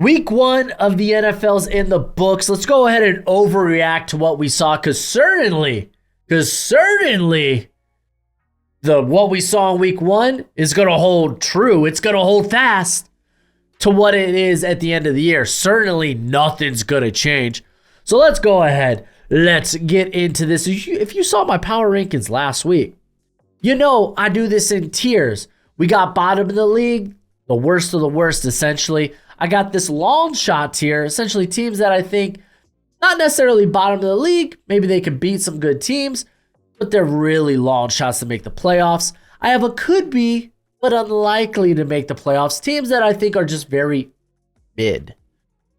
Week 1 of the NFL's in the books. Let's go ahead and overreact to what we saw, because certainly what we saw in week 1 is going to hold true. It's going to hold fast to what it is at the end of the year. Certainly nothing's going to change. So let's go ahead. Let's get into this. If you saw my power rankings last week, you know I do this in tiers. We got bottom of the league, the worst of the worst, essentially. I got this long shot tier, essentially teams that I think not necessarily bottom of the league. Maybe they can beat some good teams, but they're really long shots to make the playoffs. I have a could be, but unlikely to make the playoffs. Teams that I think are just very mid.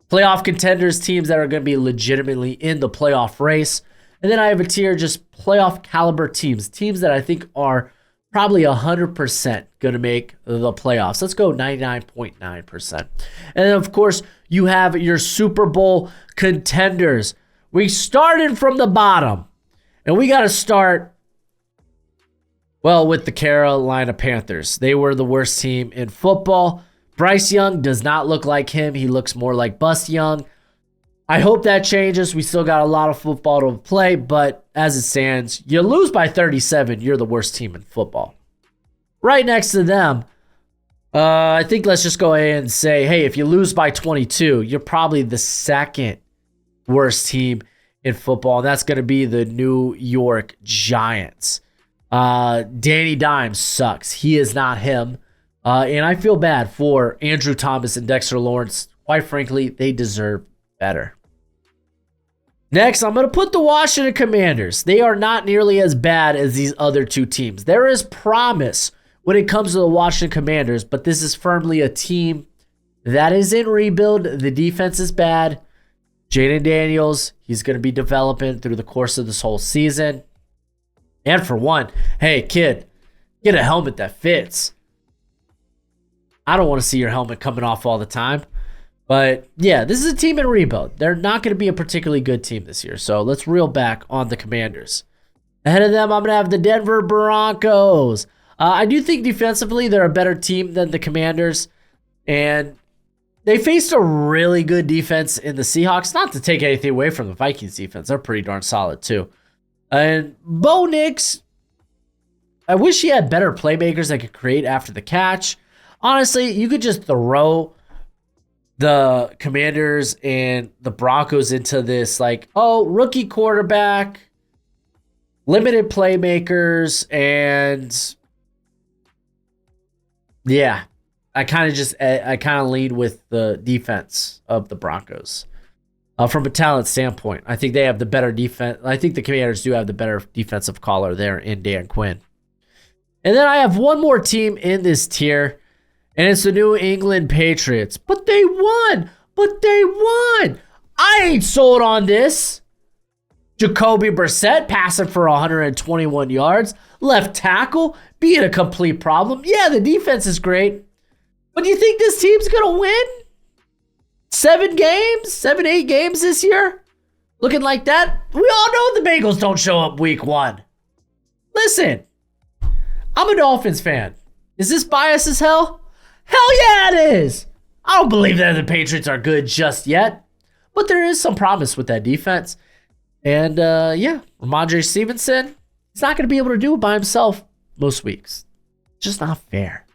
Playoff contenders, teams that are going to be legitimately in the playoff race. And then I have a tier just playoff caliber teams. Teams that I think are probably 100% going to make the playoffs. Let's go 99.9%. And then, of course, you have your Super Bowl contenders. We started from the bottom, and we got to start, well, with the Carolina Panthers. They were the worst team in football. Bryce Young does not look like him. He looks more like Bust Young. I hope that changes. We still got a lot of football to play, but as it stands, you lose by 37, you're the worst team in football. Right next to them, I think let's just go ahead and say, hey, if you lose by 22, you're probably the second worst team in football, and that's going to be the New York Giants. Danny Dimes sucks. He is not him, and I feel bad for Andrew Thomas and Dexter Lawrence. Quite frankly, they deserve better. Next, I'm going to put the Washington Commanders. They are not nearly as bad as these other two teams. There is promise when it comes to the Washington Commanders, but this is firmly a team that is in rebuild. The defense is bad. Jaden Daniels, he's going to be developing through the course of this whole season. And for one, hey, kid, get a helmet that fits. I don't want to see your helmet coming off all the time. But yeah, this is a team in rebuild. They're not going to be a particularly good team this year. So let's reel back on the Commanders. Ahead of them, I'm going to have the Denver Broncos. I do think defensively they're a better team than the Commanders. And they faced a really good defense in the Seahawks. Not to take anything away from the Vikings defense. They're pretty darn solid too. And Bo Nix, I wish he had better playmakers that could create after the catch. Honestly, you could just throw the Commanders and the Broncos into this rookie quarterback, limited playmakers, and yeah, I kind of lead with the defense of the Broncos. From a talent standpoint, I think they have the better defense. I think the Commanders do have the better defensive caller there in Dan Quinn. And then I have one more team in this tier, and it's the New England Patriots. But they won. I ain't sold on this. Jacoby Brissett passing for 121 yards. Left tackle being a complete problem. Yeah, the defense is great. But do you think this team's going to win? 8 games this year? Looking like that? We all know the Bengals don't show up week 1. Listen, I'm a Dolphins fan. Is this biased as hell? Hell yeah, it is. I don't believe that the Patriots are good just yet, but there is some promise with that defense. And Ramondre Stevenson, he's not going to be able to do it by himself most weeks. Just not fair.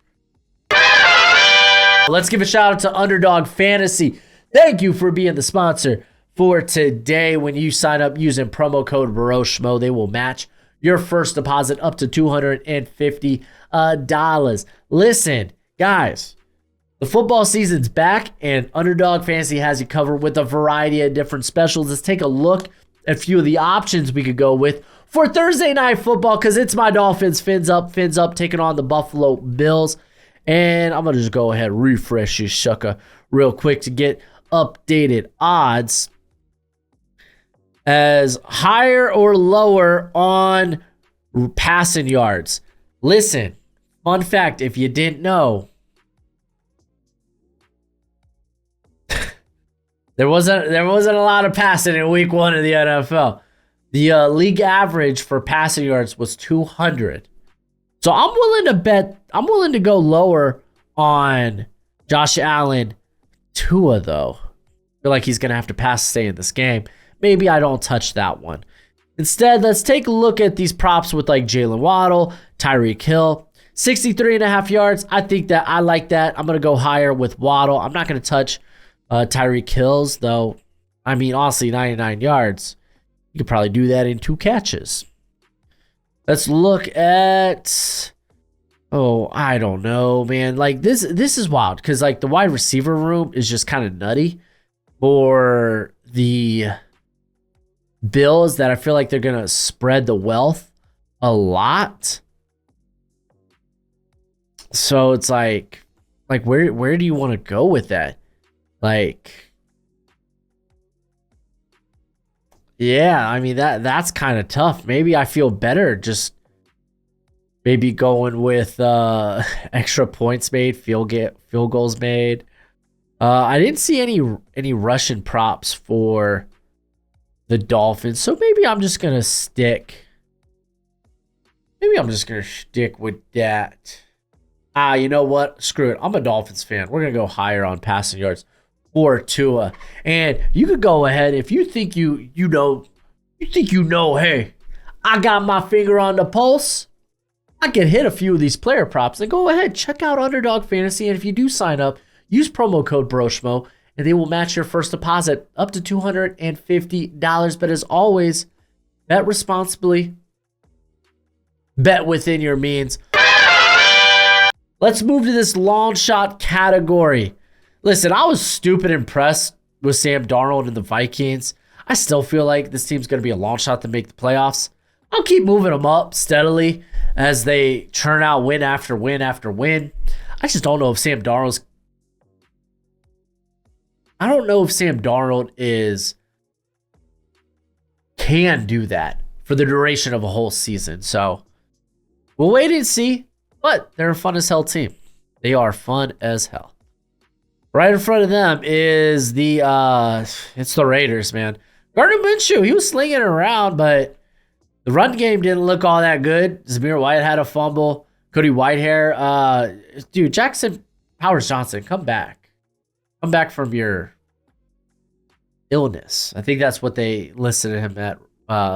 Let's give a shout out to Underdog Fantasy. Thank you for being the sponsor for today. When you sign up using promo code BROSHMO, they will match your first deposit up to $250. Listen, guys, the football season's back, and Underdog Fantasy has you covered with a variety of different specials. Let's take a look at a few of the options we could go with for Thursday Night Football, because it's my Dolphins, fins up, taking on the Buffalo Bills. And I'm going to just go ahead and refresh this sucker real quick to get updated odds as higher or lower on passing yards. Listen, fun fact, if you didn't know, there wasn't a lot of passing in week 1 of the NFL. The league average for passing yards was 200. So I'm willing to go lower on Josh Allen Tua, though. I feel like he's going to have to pass to stay in this game. Maybe I don't touch that one. Instead, let's take a look at these props with like Jalen Waddle, Tyreek Hill. 63.5 yards. I think that I like that. I'm going to go higher with Waddle. I'm not going to touch Tyreek Hill's, though. I mean, honestly, 99 yards. You could probably do that in 2 catches. Let's look at... Oh, I don't know, man. Like, this is wild because, like, the wide receiver room is just kind of nutty for the Bills that I feel like they're going to spread the wealth a lot. So it's like where do you want to go with that? Like, yeah, I mean that's kind of tough. Maybe I feel better just maybe going with extra points made, field goals made. I didn't see any Russian props for the Dolphins, so maybe I'm just gonna stick. Maybe I'm just gonna stick with that. You know what? Screw it. I'm a Dolphins fan. We're going to go higher on passing yards for Tua. And you could go ahead if you think you know, hey, I got my finger on the pulse. I can hit a few of these player props. Then go ahead, check out Underdog Fantasy. And if you do sign up, use promo code BROSHMO, and they will match your first deposit up to $250. But as always, bet responsibly, bet within your means. Let's move to this long shot category. Listen, I was stupid impressed with Sam Darnold and the Vikings. I still feel like this team's going to be a long shot to make the playoffs. I'll keep moving them up steadily as they churn out win after win after win. I just don't know if Sam Darnold can do that for the duration of a whole season. So we'll wait and see. But they're a fun as hell team. They are fun as hell. Right in front of them is it's the Raiders, man. Gardner Minshew, he was slinging it around, but the run game didn't look all that good. Zamir White had a fumble. Cody Whitehair, dude, Jackson Powers Johnson, come back. Come back from your illness. I think that's what they listed him at.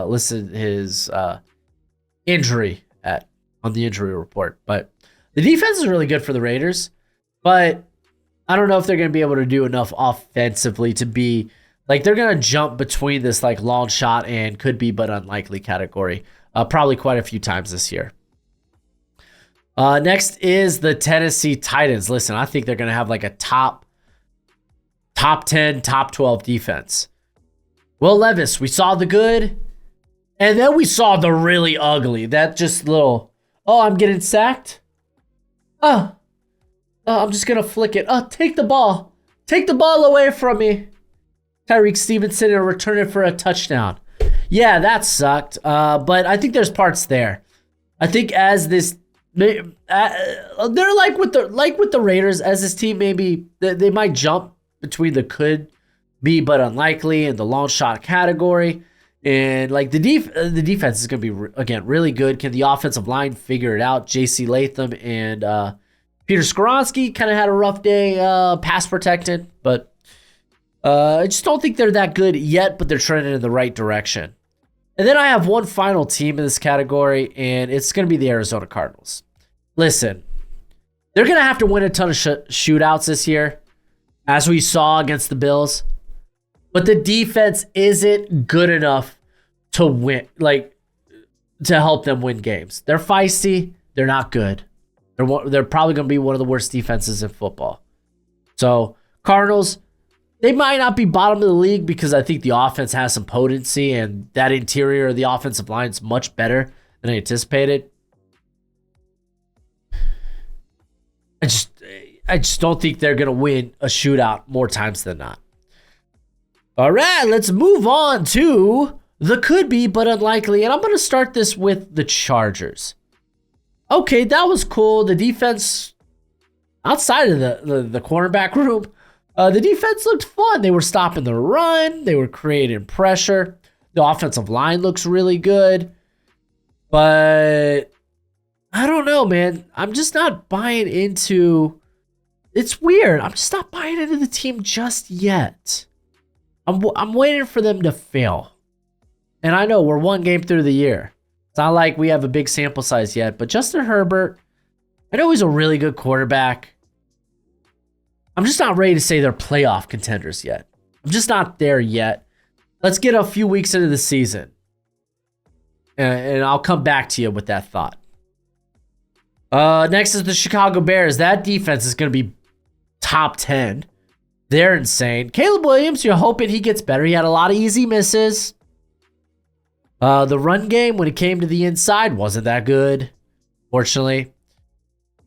Listed his injury at on the injury report. But the defense is really good for the Raiders, but I don't know if they're going to be able to do enough offensively to be like, they're going to jump between this like long shot and could be but unlikely category probably quite a few times this year. Next is the Tennessee Titans. Listen, I think they're going to have like a top 10, top 12 defense. Will Levis, we saw the good, and then we saw the really ugly. That just little, oh, I'm getting sacked. I'm just going to flick it. Take the ball. Take the ball away from me. Tyreek Stevenson and return it for a touchdown. Yeah, that sucked. But I think there's parts there. I think as this, they're like with the Raiders, as this team maybe they might jump between the could be but unlikely and the long shot category. And like the defense is going to be, again, really good. Can the offensive line figure it out? J.C. Latham and Peter Skoronski kind of had a rough day pass protected, but I just don't think they're that good yet, but they're trending in the right direction. And then I have one final team in this category, and it's going to be the Arizona Cardinals. Listen, they're going to have to win a ton of shootouts this year, as we saw against the Bills. But the defense isn't good enough to win, like to help them win games. They're feisty. They're not good. They're probably going to be one of the worst defenses in football. So Cardinals, they might not be bottom of the league because I think the offense has some potency and that interior of the offensive line is much better than I anticipated. I just don't think they're going to win a shootout more times than not. All right, let's move on to the could be but unlikely. And I'm going to start this with the Chargers. Okay, that was cool. The defense, outside of the cornerback room, the defense looked fun. They were stopping the run. They were creating pressure. The offensive line looks really good. But I don't know, man. I'm just not buying into it's weird. I'm just not buying into the team just yet. I'm waiting for them to fail. And I know we're one game through the year. It's not like we have a big sample size yet, but Justin Herbert, I know he's a really good quarterback. I'm just not ready to say they're playoff contenders yet. I'm just not there yet. Let's get a few weeks into the season. And I'll come back to you with that thought. Next is the Chicago Bears. That defense is going to be top 10. They're insane. Caleb Williams, you're hoping he gets better. He had a lot of easy misses. The run game, when it came to the inside, wasn't that good, fortunately.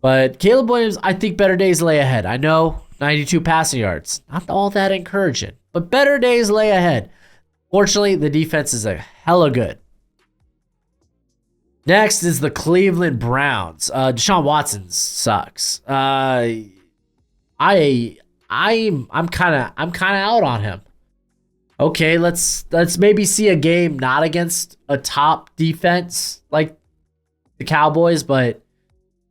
But Caleb Williams, I think better days lay ahead. I know 92 passing yards, not all that encouraging, but better days lay ahead. Fortunately, the defense is a hella good. Next is the Cleveland Browns. Deshaun Watson sucks. I'm kind of out on him. Okay, let's maybe see a game not against a top defense like the Cowboys, but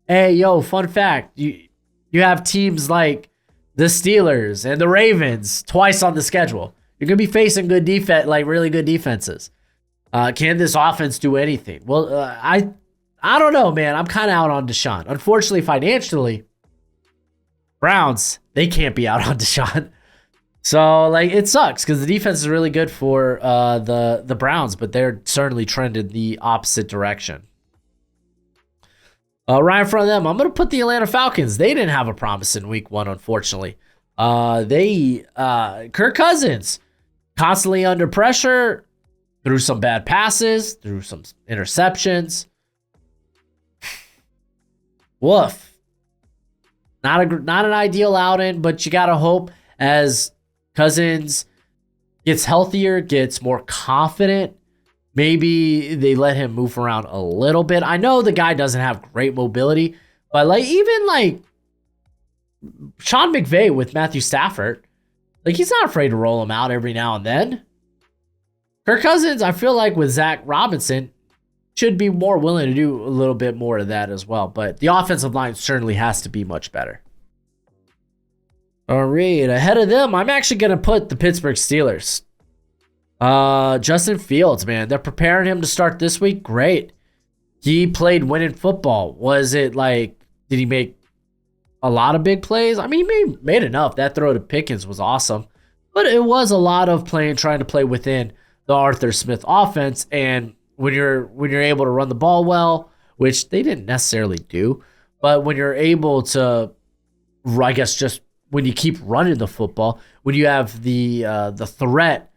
hey, yo, fun fact, you have teams like the Steelers and the Ravens twice on the schedule. You're gonna be facing good defense, like really good defenses. Can this offense do anything? Well, I don't know, man. I'm kind of out on Deshaun. Unfortunately, financially, Browns, they can't be out on Deshaun. So, like, it sucks because the defense is really good for the Browns, but they're certainly trending the opposite direction. Right in front of them, I'm going to put the Atlanta Falcons. They didn't have a promise in week 1, unfortunately. Kirk Cousins, constantly under pressure, threw some bad passes, threw some interceptions. Woof. Not an ideal outing, but you got to hope as Cousins gets healthier, gets more confident, maybe they let him move around a little bit. I know the guy doesn't have great mobility, but even Sean McVay with Matthew Stafford, he's not afraid to roll him out every now and then. Kirk Cousins, I feel like with Zach Robinson, should be more willing to do a little bit more of that as well. But the offensive line certainly has to be much better. All right, ahead of them, I'm actually going to put the Pittsburgh Steelers. Justin Fields, man, they're preparing him to start this week. Great. He played winning football. Was it did he make a lot of big plays? I mean, he made enough. That throw to Pickens was awesome. But it was a lot of trying to play within the Arthur Smith offense. And when you're able to run the ball well, which they didn't necessarily do, but when you're able to, I guess, just when you keep running the football, when you have the threat,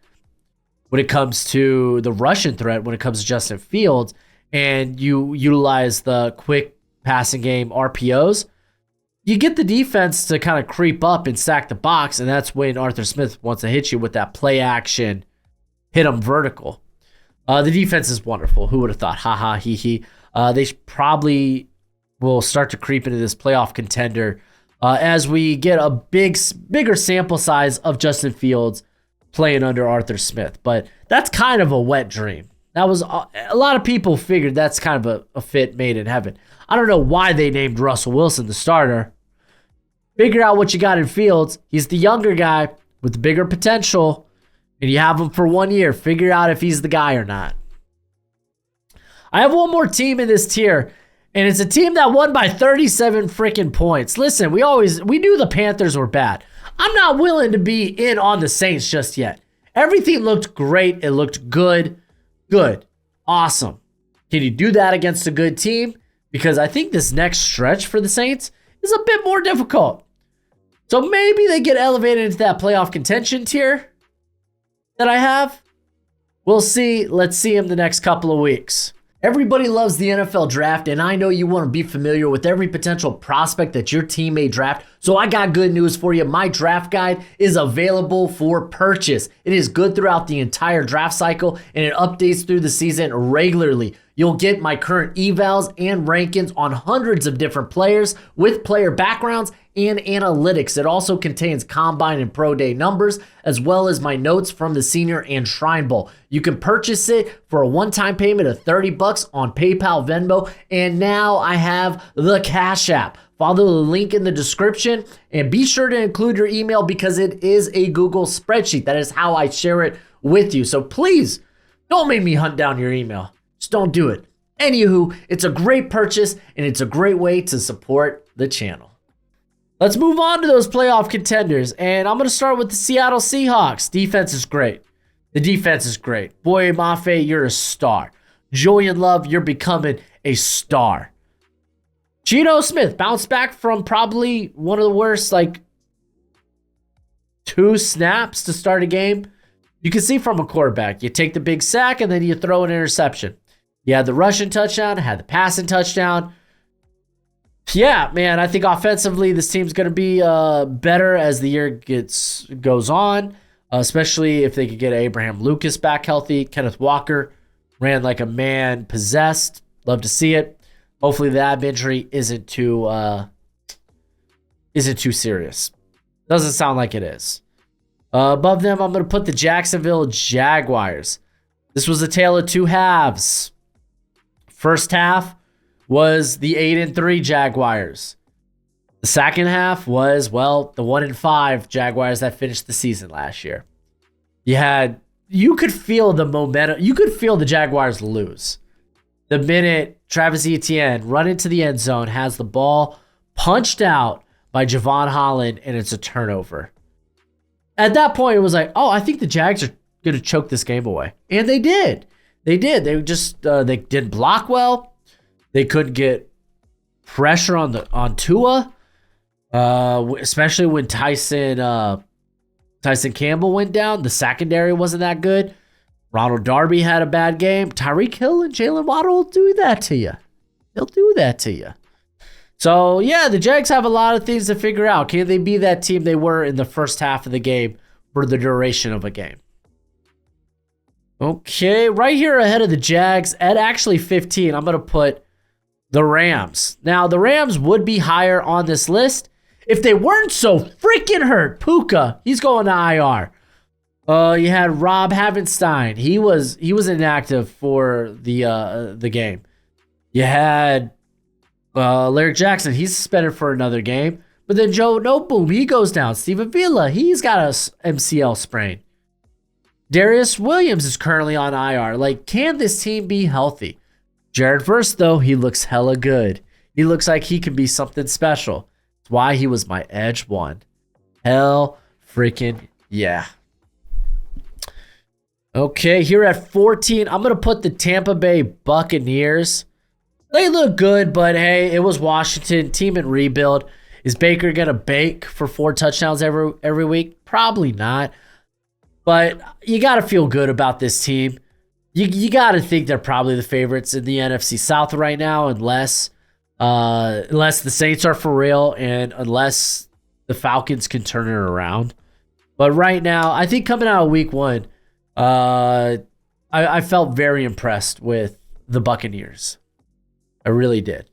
when it comes to the Russian threat, when it comes to Justin Fields, and you utilize the quick passing game RPOs, you get the defense to kind of creep up and stack the box, and that's when Arthur Smith wants to hit you with that play action, hit him vertical. The defense is wonderful. Who would have thought? Ha ha, he he. They probably will start to creep into this playoff contender as we get a bigger sample size of Justin Fields playing under Arthur Smith. But that's kind of a wet dream. That was a lot of people figured that's kind of a fit made in heaven. I don't know why they named Russell Wilson the starter. Figure out what you got in Fields. He's the younger guy with the bigger potential, and you have him for 1 year. Figure out if he's the guy or not. I have one more team in this tier, and it's a team that won by 37 freaking points. Listen, we knew the Panthers were bad. I'm not willing to be in on the Saints just yet. Everything looked great. It looked good. Good. Awesome. Can you do that against a good team? Because I think this next stretch for the Saints is a bit more difficult. So maybe they get elevated into that playoff contention tier that I have. We'll see. Let's see them the next couple of weeks. Everybody loves the NFL draft, and I know you want to be familiar with every potential prospect that your team may draft. So I got good news for you. My draft guide is available for purchase. It is good throughout the entire draft cycle, and it updates through the season regularly. You'll get my current evals and rankings on hundreds of different players with player backgrounds and analytics. It also contains combine and pro day numbers, as well as my notes from the Senior and Shrine Bowl. You can purchase it for a one-time payment of $30 on PayPal, Venmo, and now I have the Cash App. follow the link in the description, and be sure to include your email because it is a Google spreadsheet. That is how I share it with you. So please don't make me hunt down your email. Just don't do it. Anywho, it's a great purchase and it's a great way to support the channel. Let's move on to those playoff contenders, and I'm going to start with the Seattle Seahawks. Defense is great. The defense is great. Boye Mafe, you're a star. Julian Love, you're becoming a star. Geno Smith bounced back from probably one of the worst, 2 snaps to start a game. You can see from a quarterback, you take the big sack and then you throw an interception. You had the rushing touchdown, had the passing touchdown. Yeah, man, I think offensively this team's going to be better as the year goes on, especially if they could get Abraham Lucas back healthy. Kenneth Walker ran like a man possessed. Love to see it. Hopefully the ab injury isn't too serious. Doesn't sound like it is. Above them, I'm going to put the Jacksonville Jaguars. This was a tale of 2 halves. First half was the 8-3 Jaguars. The second half was, the 1-5 Jaguars that finished the season last year. You could feel the momentum. You could feel the Jaguars lose. The minute Travis Etienne run into the end zone, has the ball punched out by Javon Holland, and it's a turnover. At that point, it was like, I think the Jags are going to choke this game away. And they did. They did. They just they didn't block well. They couldn't get pressure on Tua, especially when Tyson Campbell went down. The secondary wasn't that good. Ronald Darby had a bad game. Tyreek Hill and Jalen Waddle will do that to you. They'll do that to you. So, yeah, the Jags have a lot of things to figure out. Can they be that team they were in the first half of the game for the duration of a game? Okay, right here ahead of the Jags, at actually 15, I'm going to put the Rams. Now, the Rams would be higher on this list if they weren't so freaking hurt. Puka, he's going to IR. You had Rob Havenstein. He was inactive for the game. You had Larry Jackson. He's suspended for another game. But then Joe Noteboom, he goes down. Steven Villa, he's got a MCL sprain. Darius Williams is currently on IR. Can this team be healthy? Jared Verse, though, he looks hella good. He looks like he can be something special. That's why he was my edge 1. Hell freaking yeah. Okay, here at 14, I'm going to put the Tampa Bay Buccaneers. They look good, but hey, it was Washington. Team in rebuild. Is Baker going to bake for 4 touchdowns every week? Probably not. But you got to feel good about this team. You got to think they're probably the favorites in the NFC South right now, unless the Saints are for real and unless the Falcons can turn it around. But right now, I think coming out of week 1, I felt very impressed with the Buccaneers. I really did.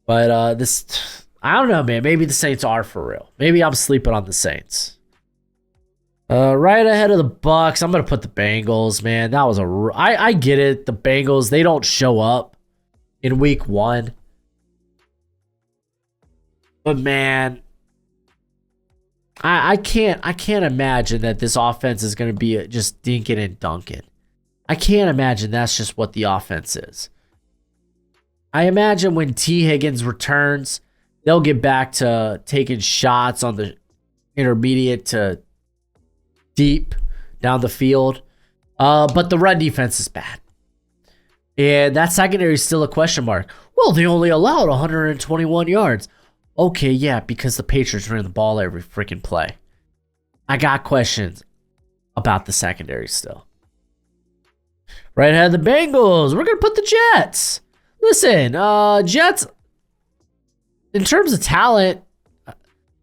But I don't know, man. Maybe the Saints are for real. Maybe I'm sleeping on the Saints. Right ahead of the Bucks, I'm going to put the Bengals, man. That was I get it. The Bengals, they don't show up in week 1. But man, I can't imagine that this offense is going to be just dinking and dunking. I can't imagine that's just what the offense is. I imagine when T. Higgins returns, they'll get back to taking shots on the intermediate to deep down the field. But the run defense is bad. And that secondary is still a question mark. Well, they only allowed 121 yards. Okay, yeah, because the Patriots ran the ball every freaking play. I got questions about the secondary still. Right ahead of the Bengals, we're going to put the Jets. Listen, Jets, in terms of talent,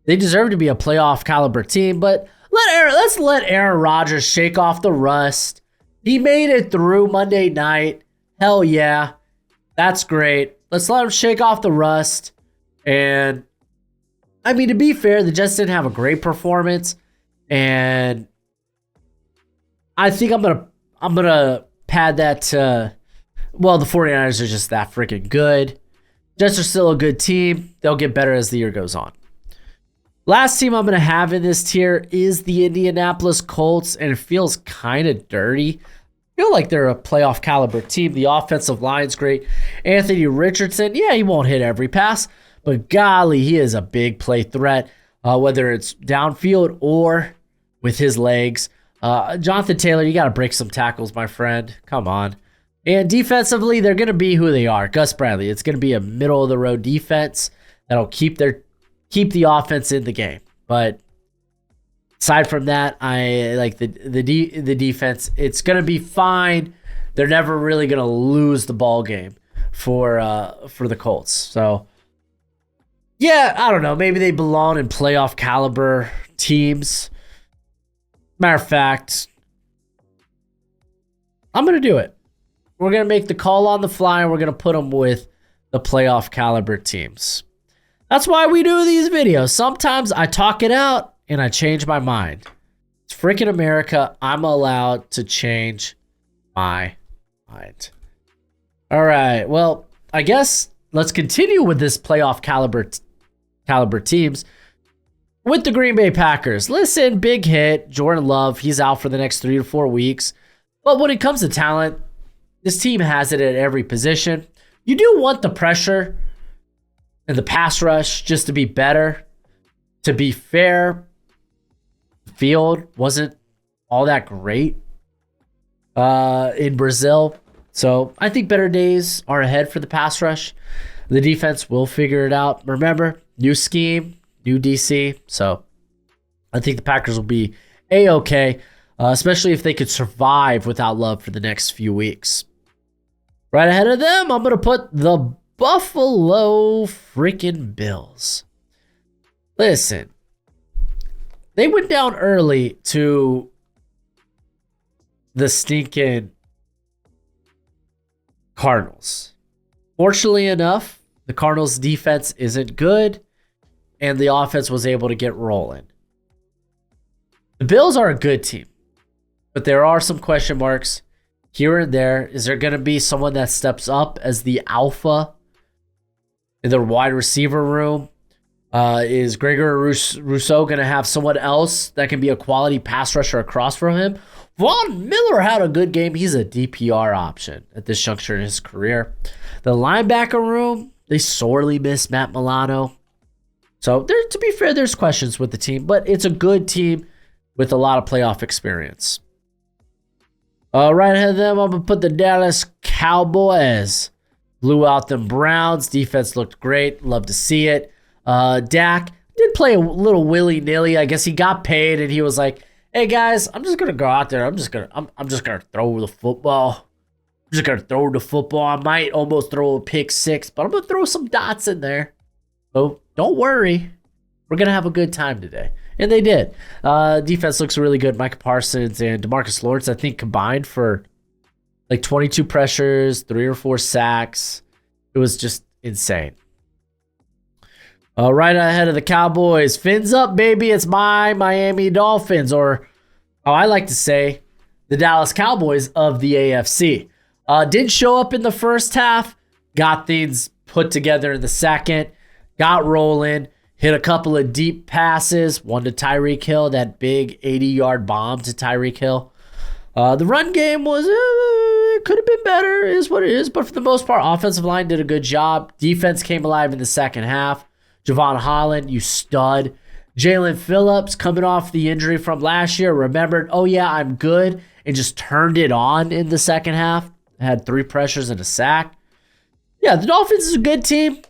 they deserve to be a playoff caliber team, but let's let Aaron Rodgers shake off the rust. He made it through Monday night. Hell yeah. That's great. Let's let him shake off the rust. And I mean, to be fair, the Jets didn't have a great performance. And I think I'm gonna pad that to, well, the 49ers are just that freaking good. Jets are still a good team. They'll get better as the year goes on. Last team I'm going to have in this tier is the Indianapolis Colts, and it feels kind of dirty. I feel like they're a playoff caliber team. The offensive line's great. Anthony Richardson, yeah, he won't hit every pass, but golly, he is a big play threat, whether it's downfield or with his legs. Jonathan Taylor, you got to break some tackles, my friend. Come on. And defensively, they're going to be who they are. Gus Bradley, it's going to be a middle-of-the-road defense that'll keep the offense in the game. But aside from that, I like the defense. It's going to be fine. They're never really going to lose the ball game for the Colts. So, yeah, I don't know. Maybe they belong in playoff caliber teams. Matter of fact, I'm going to do it. We're going to make the call on the fly, and we're going to put them with the playoff caliber teams. That's why we do these videos. Sometimes I talk it out, and I change my mind. It's freaking America. I'm allowed to change my mind. All right. Well, I guess let's continue with this playoff caliber teams. With the Green Bay Packers, listen, big hit. Jordan Love, he's out for the next 3 to 4 weeks. But when it comes to talent, this team has it at every position. You do want the pressure and the pass rush just to be better. To be fair, the field wasn't all that great in Brazil. So I think better days are ahead for the pass rush. The defense will figure it out. Remember, new scheme, new DC. So I think the Packers will be A-okay, especially if they could survive without Love for the next few weeks. Right ahead of them, I'm going to put the Buffalo freaking Bills. Listen, they went down early to the stinking Cardinals. Fortunately enough, the Cardinals' defense isn't good, and the offense was able to get rolling. The Bills are a good team, but there are some question marks here and there. Is there going to be someone that steps up as the alpha in their wide receiver room? Is Gregory Rousseau going to have someone else that can be a quality pass rusher across from him? Von Miller had a good game. He's a DPR option at this juncture in his career. The linebacker room, they sorely miss Matt Milano. So, to be fair, there's questions with the team, but it's a good team with a lot of playoff experience. Right ahead of them, I'm going to put the Dallas Cowboys. Blew out them Browns. Defense looked great. Love to see it. Dak did play a little willy-nilly. I guess he got paid, and he was like, hey, guys, I'm just going to go out there. I'm just going to throw the football. I'm just going to throw the football. I might almost throw a pick six, but I'm going to throw some dots in there. So don't worry. We're going to have a good time today. And they did. Defense looks really good. Micah Parsons and DeMarcus Lawrence, I think, combined for like 22 pressures, 3 or 4 sacks. It was just insane. Right ahead of the Cowboys. Fins up, baby. It's my Miami Dolphins, or how I like to say, the Dallas Cowboys of the AFC. Did show up in the first half. Got things put together in the second. Got rolling. Hit a couple of deep passes. One to Tyreek Hill. That big 80-yard bomb to Tyreek Hill. The run game was, it could have been better, is what it is. But for the most part, offensive line did a good job. Defense came alive in the second half. Javon Holland, you stud. Jalen Phillips, coming off the injury from last year, remembered, oh yeah, I'm good, and just turned it on in the second half. Had 3 pressures and a sack. Yeah, the Dolphins is a good team.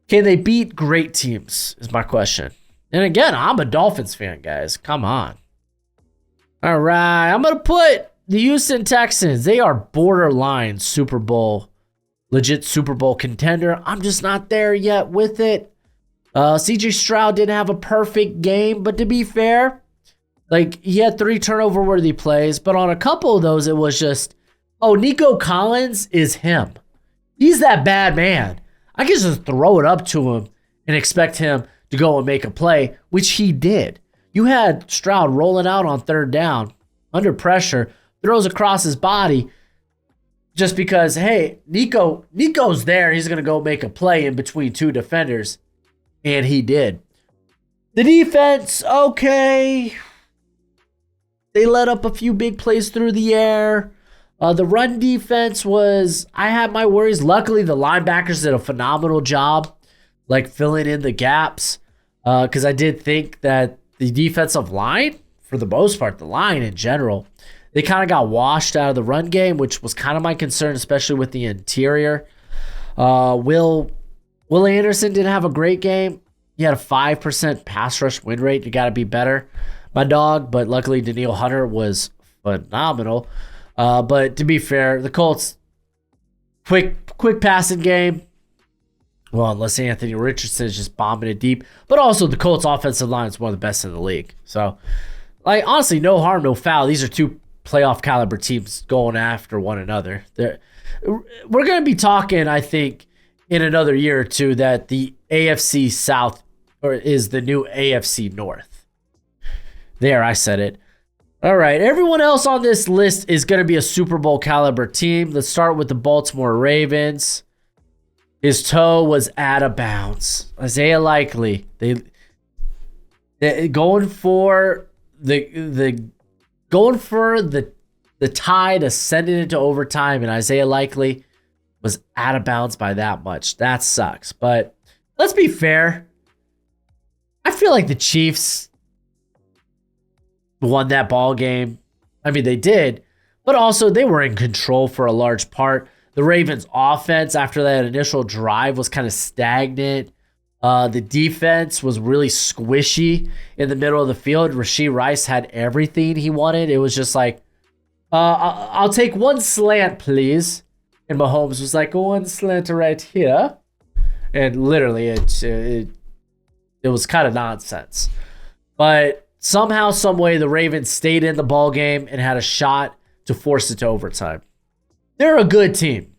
Can they beat great teams, is my question. And again, I'm a Dolphins fan, guys. Come on. All right, I'm going to put the Houston Texans. They are borderline Super Bowl, legit Super Bowl contender. I'm just not there yet with it. CJ Stroud didn't have a perfect game, but to be fair, like, he had 3 turnover-worthy plays, but on a couple of those, it was just, oh, Nico Collins is him. He's that bad man. I can just throw it up to him and expect him to go and make a play, which he did. You had Stroud rolling out on 3rd down, under pressure, throws across his body. just because, hey, Nico's there. He's going to go make a play in between two defenders. And he did. The defense, okay. They let up a few big plays through the air. The run defense was, I had my worries. Luckily, the linebackers did a phenomenal job, like filling in the gaps. Because I did think that the defensive line, for the most part, the line in general, they kind of got washed out of the run game, which was kind of my concern, especially with the interior. Will Anderson didn't have a great game. He had a 5% pass rush win rate. You got to be better, my dog. But luckily, Danielle Hunter was phenomenal. But to be fair, the Colts, quick passing game. Well, unless Anthony Richardson is just bombing it deep. But also, the Colts offensive line is one of the best in the league. So, like, honestly, no harm, no foul. These are two playoff caliber teams going after one another. We're going to be talking, I think, in another year or two that the AFC South is the new AFC North. There, I said it. All right, everyone else on this list is going to be a Super Bowl caliber team. Let's start with the Baltimore Ravens. His toe was out of bounds. Isaiah Likely, they going for the tie to send it into overtime, and Isaiah Likely was out of bounds by that much. That sucks. But let's be fair. I feel like the Chiefs won that ball game. I mean, they did, but also they were in control for a large part. The Ravens offense after that initial drive was kind of stagnant. The defense was really squishy in the middle of the field. Rashee Rice had everything he wanted. It was just like, I'll take one slant, please. And Mahomes was like, one slant right here. And literally, it was kind of nonsense. But somehow, some way, the Ravens stayed in the ball game and had a shot to force it to overtime. They're a good team.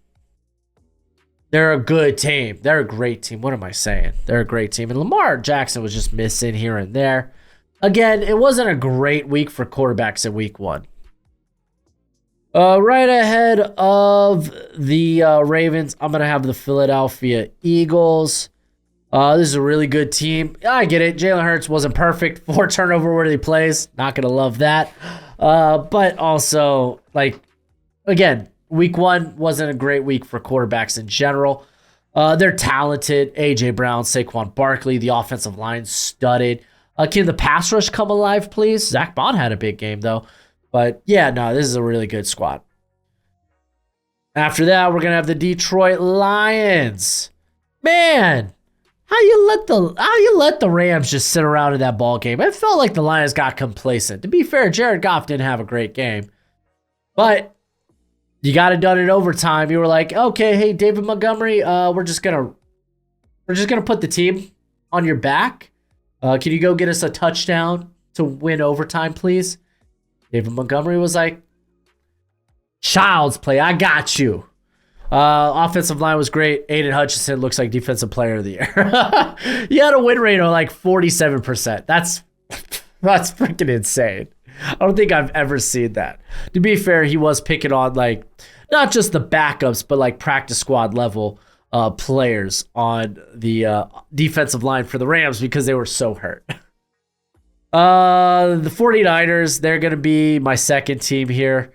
They're a good team. They're a great team. What am I saying? They're a great team. And Lamar Jackson was just missing here and there. Again, it wasn't a great week for quarterbacks in week one. Right ahead of the Ravens, I'm going to have the Philadelphia Eagles. This is a really good team. I get it. Jalen Hurts wasn't perfect. 4 turnover-worthy plays. Not going to love that. But also, like, again, week one wasn't a great week for quarterbacks in general. They're talented. A.J. Brown, Saquon Barkley, the offensive line studded. Can the pass rush come alive, please? Zach Bond had a big game, though. But, yeah, no, this is a really good squad. After that, we're going to have the Detroit Lions. Man, how you let the Rams just sit around in that ball game? It felt like the Lions got complacent. To be fair, Jared Goff didn't have a great game. But you got it done in overtime. You were like, okay, hey, David Montgomery, we're just gonna put the team on your back. Can you go get us a touchdown to win overtime, please? David Montgomery was like, child's play, I got you. Offensive line was great. Aiden Hutchinson looks like defensive player of the year. He had a win rate of like 47%. That's freaking insane. I don't think I've ever seen that. To be fair, he was picking on like not just the backups, but like practice squad level players on the defensive line for the Rams because they were so hurt. The 49ers, they're going to be my second team here.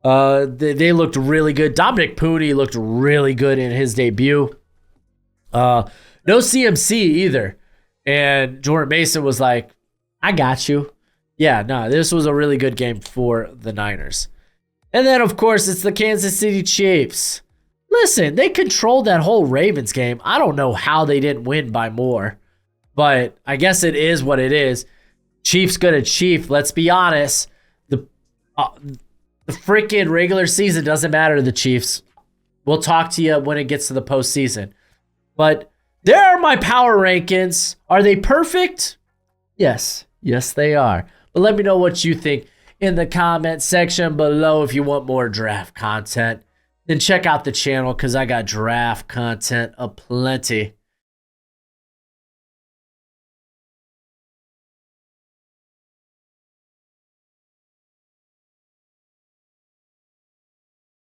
They looked really good. Dominic Pooty looked really good in his debut. No CMC either. And Jordan Mason was like, I got you. Yeah, no, this was a really good game for the Niners. And then, of course, it's the Kansas City Chiefs. Listen, they controlled that whole Ravens game. I don't know how they didn't win by more. But I guess it is what it is. Chiefs gonna Chief. Let's be honest. The freaking regular season doesn't matter to the Chiefs. We'll talk to you when it gets to the postseason. But there are my power rankings. Are they perfect? Yes. Yes, they are. But let me know what you think in the comment section below. If you want more draft content, then check out the channel because I got draft content aplenty.